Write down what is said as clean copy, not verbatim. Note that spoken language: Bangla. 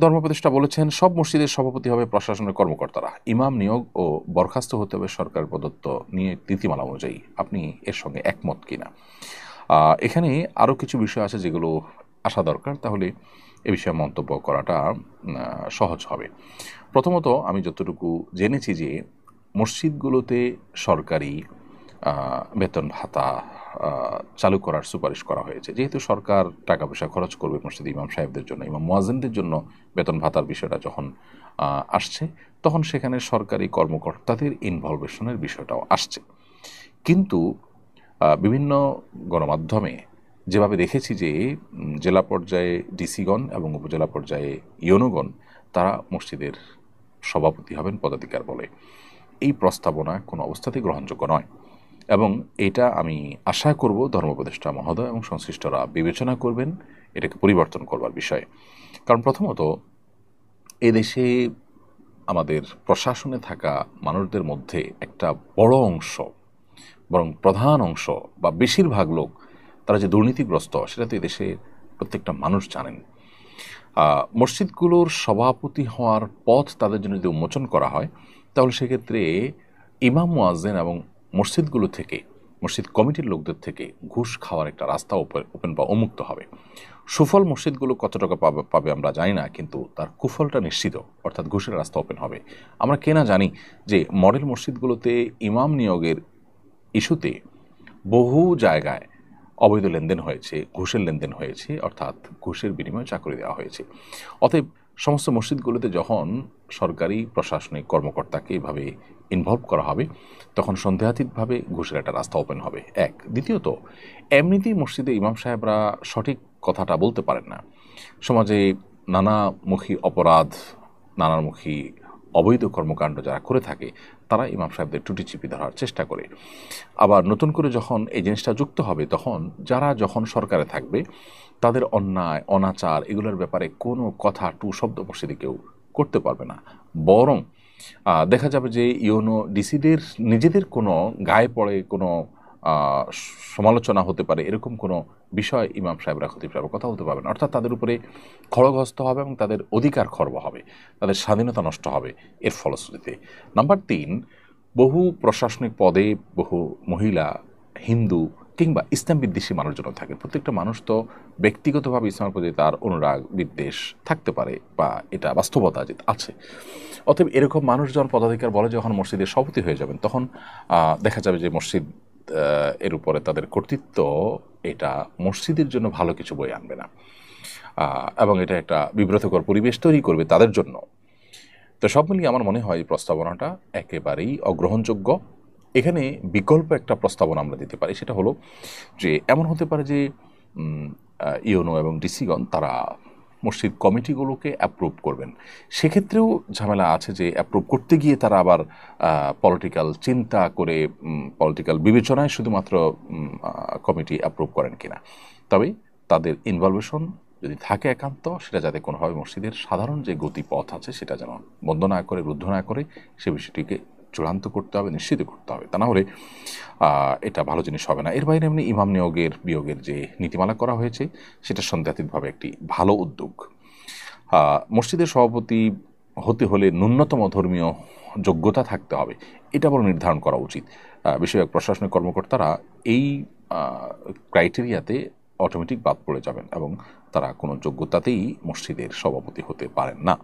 ধর্মোপদেষ্টা বলেছেন, সব মসজিদের সভাপতি হবে প্রশাসনের কর্মকর্তারা, ইমাম নিয়োগ ও বরখাস্ত হতে হবে সরকার প্রদত্ত নিয়ে নীতিমালা অনুযায়ী। আপনি এর সঙ্গে একমত কিনা? এখানে আরও কিছু বিষয় আছে যেগুলো আসা দরকার, তাহলে এ বিষয়ে মন্তব্য করাটা সহজ হবে। প্রথমত, আমি যতটুকু জেনেছি যে মসজিদগুলোতে সরকারি বেতন ভাতা চালু করার সুপারিশ করা হয়েছে। যেহেতু সরকার টাকা পয়সা খরচ করবে মসজিদ ইমাম সাহেবদের জন্য, ইমাম মুয়াজ্জিনদের জন্য বেতন ভাতার বিষয়টা যখন আসছে, তখন সেখানে সরকারি কর্মকর্তাদের ইনভলভেশনের বিষয়টাও আসছে। কিন্তু বিভিন্ন গণমাধ্যমে যেভাবে দেখেছি যে জেলা পর্যায়ে ডিসিগণ এবং উপজেলা পর্যায়ে ইউনোগণ তারা মসজিদের সভাপতি হবেন পদাধিকার বলে, এই প্রস্তাবনা কোনো অবস্থাতেই গ্রহণযোগ্য নয়। এবং এটা আমি আশা করব ধর্মোপদেষ্টা মহোদয় এবং সংশ্লিষ্টরা বিবেচনা করবেন এটাকে পরিবর্তন করবার বিষয়ে। কারণ প্রথমত, এদেশে আমাদের প্রশাসনে থাকা মানুষদের মধ্যে একটা বড় অংশ, বরং প্রধান অংশ বা বেশিরভাগ লোক, তারা যে দুর্নীতিগ্রস্ত সেটা তো এদেশের প্রত্যেকটা মানুষ জানেন। মসজিদগুলোর সভাপতি হওয়ার পথ তাদের জন্য যদি উন্মোচন করা হয়, তাহলে সেক্ষেত্রে ইমাম মুয়াজ্জিন এবং মসজিদগুলো থেকে, মসজিদ কমিটির লোকদের থেকে ঘুষ খাওয়ার একটা রাস্তা ওপেন বা উন্মুক্ত হবে। সুফল মসজিদগুলো কত টাকা পাবে আমরা জানি না, কিন্তু তার কুফলটা নিশ্চিত, অর্থাৎ ঘুষের রাস্তা ওপেন হবে। আমরা কেনা জানি যে মডেল মসজিদগুলোতে ইমাম নিয়োগের ইস্যুতে বহু জায়গায় অবৈধ লেনদেন হয়েছে, ঘুষের লেনদেন হয়েছে, অর্থাৎ ঘুষের বিনিময়ে চাকরি দেওয়া হয়েছে। অতএব সমস্ত মসজিদগুলোতে যখন সরকারি প্রশাসনিক কর্মকর্তাকে এভাবে ইনভলভ করা হবে, তখন সন্দেহাতীতভাবে ঘুষের একটা রাস্তা ওপেন হবে। এক, দ্বিতীয়ত, এমনিতেই মসজিদে ইমাম সাহেবরা সঠিক কথাটা বলতে পারেন না। সমাজে নানামুখী অপরাধ, নানামুখী অবৈধ কর্মকাণ্ড যারা করে থাকে, তারা ইমাম সাহেবদের টুটি চিপি ধরার চেষ্টা করে। আবার নতুন করে যখন এই জিনিসটা যুক্ত হবে, তখন যারা যখন সরকারে থাকবে, তাদের অন্যায় অনাচার এগুলোর ব্যাপারে কোনো কথা টু শব্দ মসজিদে কেউ করতে পারবে না। বরং দেখা যাবে যে ইউনো ডিসিদের নিজেদের কোনো গায়ে পড়ে কোনো সমালোচনা হতে পারে এরকম কোনো বিষয় ইমাম সাহেবরা খতিব সাহেবরা কথা বলতে পারবে না। অর্থাৎ তাদের উপরে খড়গহস্ত হবে এবং তাদের অধিকার খর্ব হবে, তাদের স্বাধীনতা নষ্ট হবে এর ফলশ্রুতিতে। নাম্বার 3, বহু প্রশাসনিক পদে বহু মহিলা, হিন্দু কিংবা ইসলাম বিদ্বেষী মানুষজন থাকে। প্রত্যেকটা মানুষ তো ব্যক্তিগতভাবে ইসলামের প্রতি তার অনুরাগ বিদ্বেষ থাকতে পারে, বা এটা বাস্তবতা যে আছে। অতএব এরকম মানুষজন পদাধিকার বলে যখন মসজিদের সভাপতি হয়ে যাবেন, তখন দেখা যাবে যে মসজিদ এর উপরে তাদের কর্তৃত্ব, এটা মসজিদের জন্য ভালো কিছু বয়ে আনবে না, এবং এটা একটা বিব্রতকর পরিবেশ তৈরি করবে তাদের জন্য। তো সব মিলিয়ে আমার মনে হয় এই প্রস্তাবনাটা একেবারেই অগ্রহণযোগ্য। এখানে বিকল্প একটা প্রস্তাবনা আমরা দিতে পারি, সেটা হলো যে এমন হতে পারে যে ইউনো এবং ডিসিগণ তারা মসজিদ কমিটিগুলোকে অ্যাপ্রুভ করবেন। সেক্ষেত্রেও ঝামেলা আছে যে অ্যাপ্রুভ করতে গিয়ে তারা আবার পলিটিক্যাল চিন্তা করে, পলিটিক্যাল বিবেচনায় শুধুমাত্র কমিটি অ্যাপ্রুভ করেন কিনা। তবে তাদের ইনভলভেশন যদি থাকে একান্ত, সেটা যাতে কোনোভাবে মসজিদের সাধারণ যে গতিপথ আছে সেটা যেন বন্ধ না করে, রুদ্ধ না করে, সে বিষয়টিকে চূড়ান্ত করতে হবে, নিশ্চিত করতে হবে। তা না হলে এটা ভালো জিনিস হবে না। এর বাইরে এমনি ইমাম নিয়োগের বিয়োগের যে নীতিমালা করা হয়েছে, সেটা সন্দেহাতীতভাবে একটি ভালো উদ্যোগ। মসজিদের সভাপতি হতে হলে ন্যূনতম ধর্মীয় যোগ্যতা থাকতে হবে, এটা বড় নির্ধারণ করা উচিত। বিষয়ক প্রশাসনিক কর্মকর্তারা এই ক্রাইটেরিয়াতে অটোমেটিক বাদ পড়ে যাবেন এবং তারা কোনো যোগ্যতাতেই মসজিদের সভাপতি হতে পারেন না।